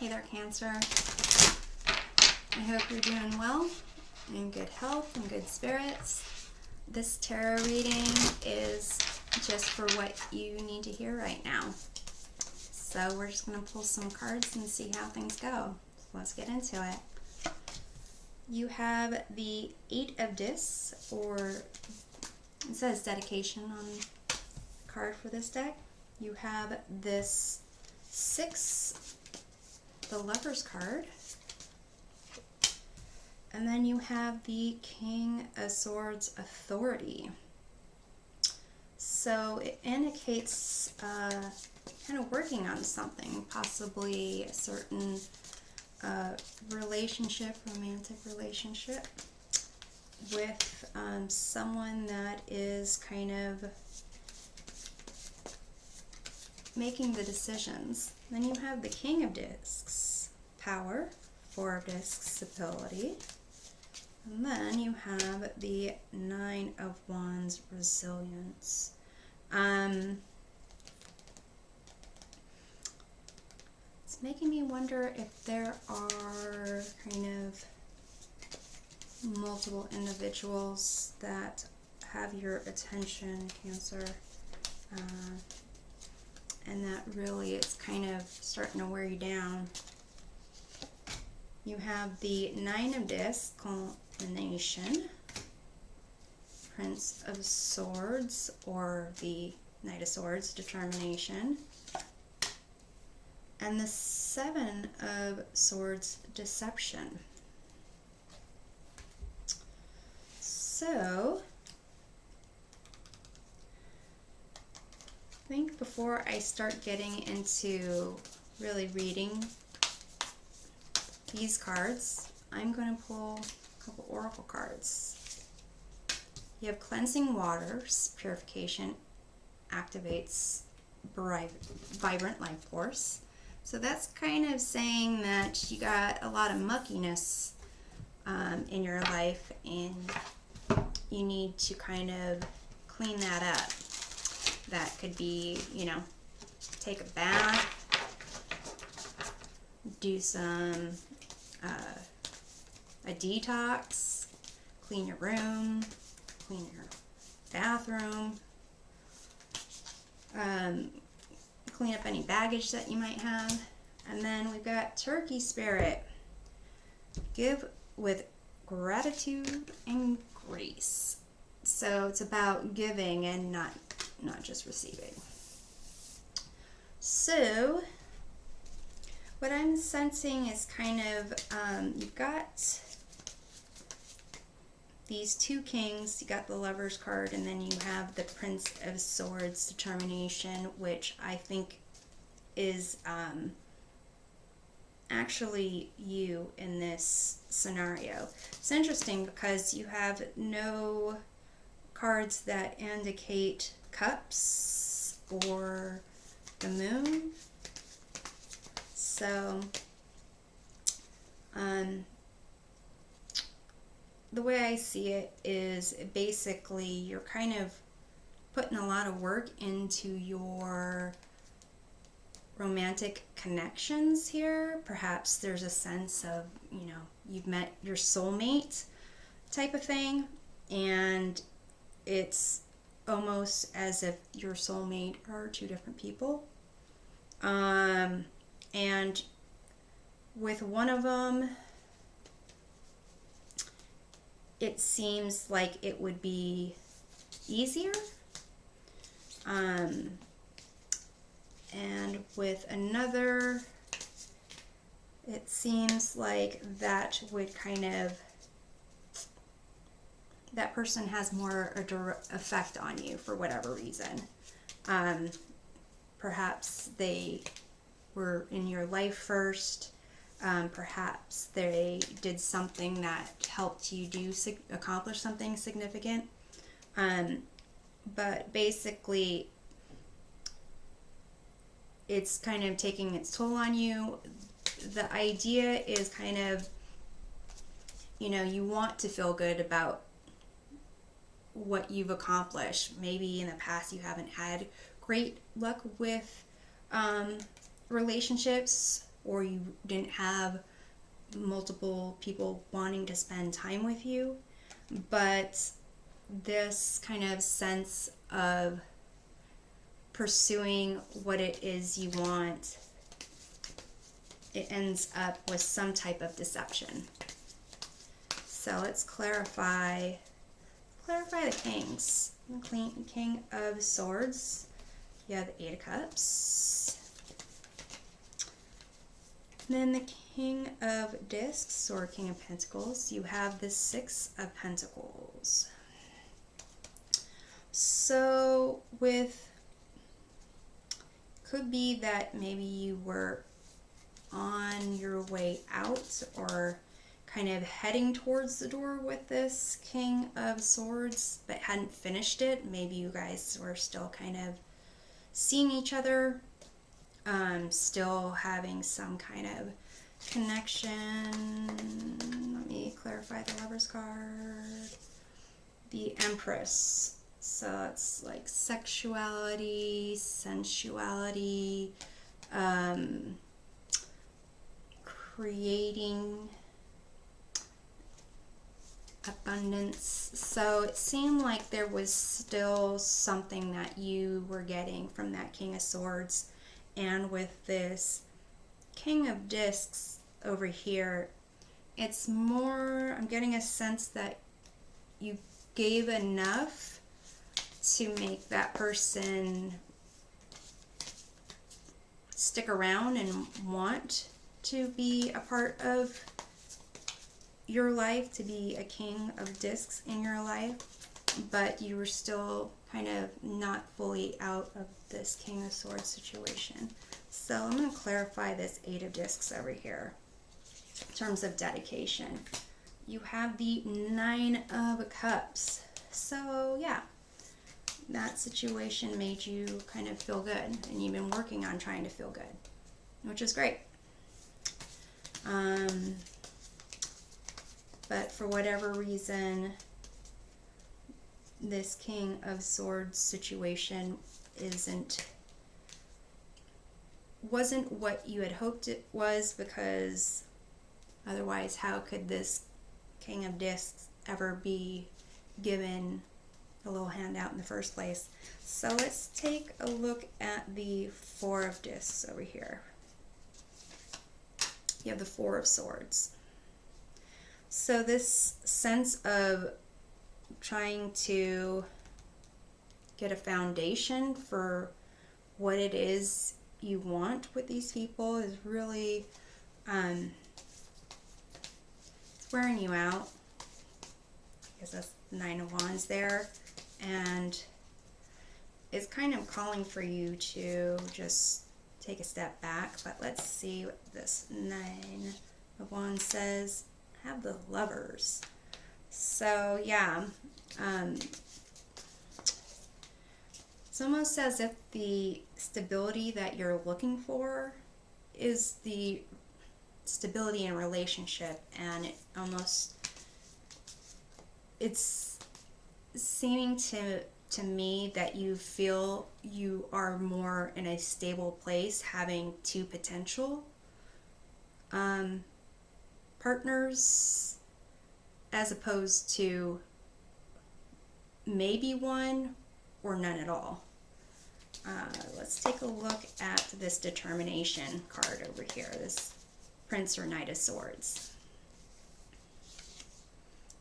Hey there, Cancer. I hope you're doing well, in good health and good spirits. This tarot reading is just for what you need to hear right now. So we're just going to pull some cards and see how things go. So let's get into it. You have the Eight of Discs, or it says dedication on the card for this deck. You have this Six, the Lover's card. And then you have the King of Swords, Authority. So it indicates kind of working on something, possibly a certain relationship, romantic relationship with someone that is kind of making the decisions. Then you have the King of Discs, power, Four of Discs, ability. And then you have the Nine of Wands, resilience. It's making me wonder if there are kind of multiple individuals that have your attention, Cancer, and that really it's kind of starting to wear you down. You have the Nine of Discs, culmination, Prince of Swords, or the Knight of Swords, determination, and the Seven of Swords, deception. So, I think before I start getting into really reading these cards, I'm going to pull a couple oracle cards. You have cleansing waters, purification, activates vibrant life force. So that's kind of saying that you got a lot of muckiness in your life and you need to kind of clean that up. That could be, take a bath, do some a detox, clean your room, clean your bathroom, clean up any baggage that you might have. And then we've got Turkey Spirit, give with gratitude and grace. So it's about giving and not just receiving. So what I'm sensing is kind of, you've got these two kings, you got the Lover's card, and then you have the Prince of Swords, determination, which I think is actually you in this scenario. It's interesting because you have no cards that indicate cups or the moon. So, the way I see it is basically you're kind of putting a lot of work into your romantic connections here. Perhaps there's a sense of, you've met your soulmate type of thing, and it's almost as if your soulmate are two different people. And with one of them, it seems like it would be easier. And with another, it seems like that would kind of, that person has more a direct effect on you for whatever reason. Perhaps they were in your life first. Perhaps they did something that helped you accomplish something significant. But basically, it's kind of taking its toll on you. The idea is kind of, you want to feel good about what you've accomplished. Maybe in the past you haven't had great luck with relationships or you didn't have multiple people wanting to spend time with you. But this kind of sense of pursuing what it is you want, it ends up with some type of deception. So let's clarify the kings. King of Swords. You have the Eight of Cups. Then the King of Discs, or King of Pentacles. You have the Six of Pentacles. So could be that maybe you were on your way out or kind of heading towards the door with this King of Swords, but hadn't finished it. Maybe you guys were still kind of seeing each other, still having some kind of connection. Let me clarify the Lover's card. The Empress. So it's like sexuality, sensuality, creating abundance. So it seemed like there was still something that you were getting from that King of Swords. And with this King of Discs over here, it's more, I'm getting a sense that you gave enough to make that person stick around and want to be a part of your life, to be a King of Discs in your life, but you were still kind of not fully out of this King of Swords situation. So I'm going to clarify this Eight of Discs over here in terms of dedication. You have the Nine of Cups. So yeah, that situation made you kind of feel good, and you've been working on trying to feel good, which is great. But for whatever reason, this King of Swords situation wasn't what you had hoped it was, because otherwise how could this King of Discs ever be given a little handout in the first place? So let's take a look at the Four of Discs over here. You have the Four of Swords. So this sense of trying to get a foundation for what it is you want with these people is really it's wearing you out, because that's Nine of Wands there, and it's kind of calling for you to just take a step back. But let's see what this Nine of Wands says. Have the Lovers. So yeah, it's almost as if the stability that you're looking for is the stability in a relationship, and it's seeming to me that you feel you are more in a stable place, having two potential partners, as opposed to maybe one or none at all. Let's take a look at this Determination card over here, this Prince or Knight of Swords.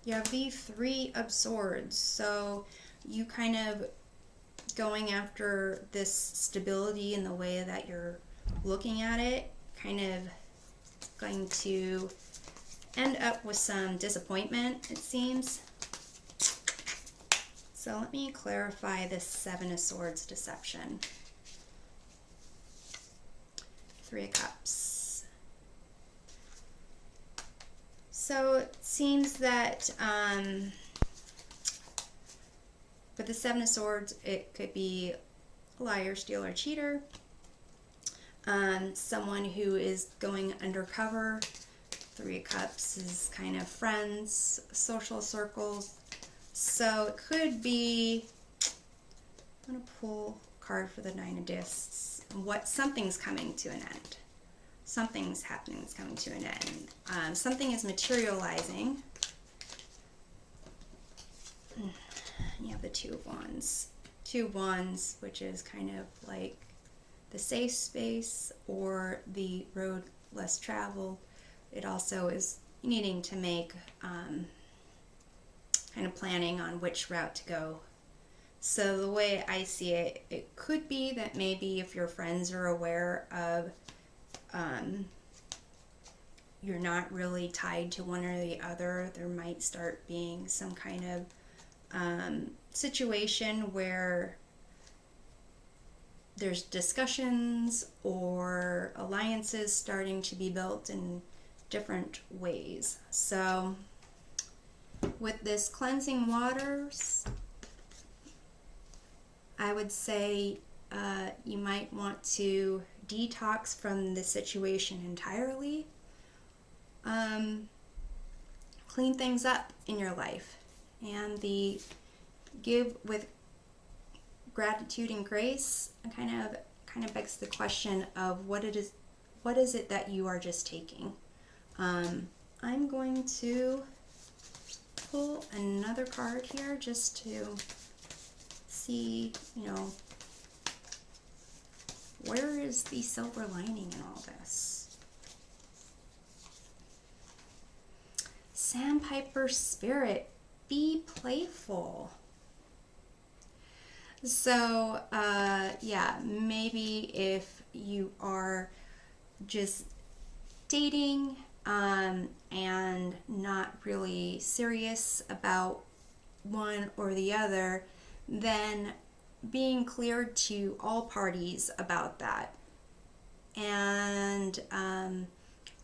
You have the Three of Swords, so you kind of going after this stability in the way that you're looking at it, kind of going to end up with some disappointment, it seems. So let me clarify this Seven of Swords deception. Three of Cups. So it seems that with the Seven of Swords, it could be a liar, stealer, cheater, someone who is going undercover. Three of Cups is kind of friends, social circles. So it could be, I'm going to pull a card for the Nine of Discs. Something's coming to an end. something's happening that's coming to an end. Something is materializing. You have the Two of Wands. Two Wands, which is kind of like the safe space or the road less traveled. It also is needing to make kind of planning on which route to go. So the way I see it, it could be that maybe if your friends are aware of you're not really tied to one or the other, there might start being some kind of situation where there's discussions or alliances starting to be built in different ways. So with this cleansing waters, I would say you might want to detox from the situation entirely. Clean things up in your life, and the give with gratitude and grace kind of begs the question of what is it that you are just taking. I'm going to pull another card here just to see, where is the silver lining in all this? Sandpiper Spirit, be playful. So, yeah, maybe if you are just dating and not really serious about one or the other, then being clear to all parties about that. And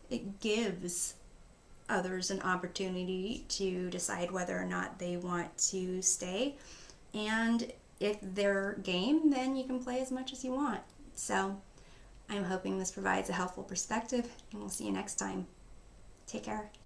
it gives others an opportunity to decide whether or not they want to stay. And if they're game, then you can play as much as you want. So I'm hoping this provides a helpful perspective, and we'll see you next time. Take care.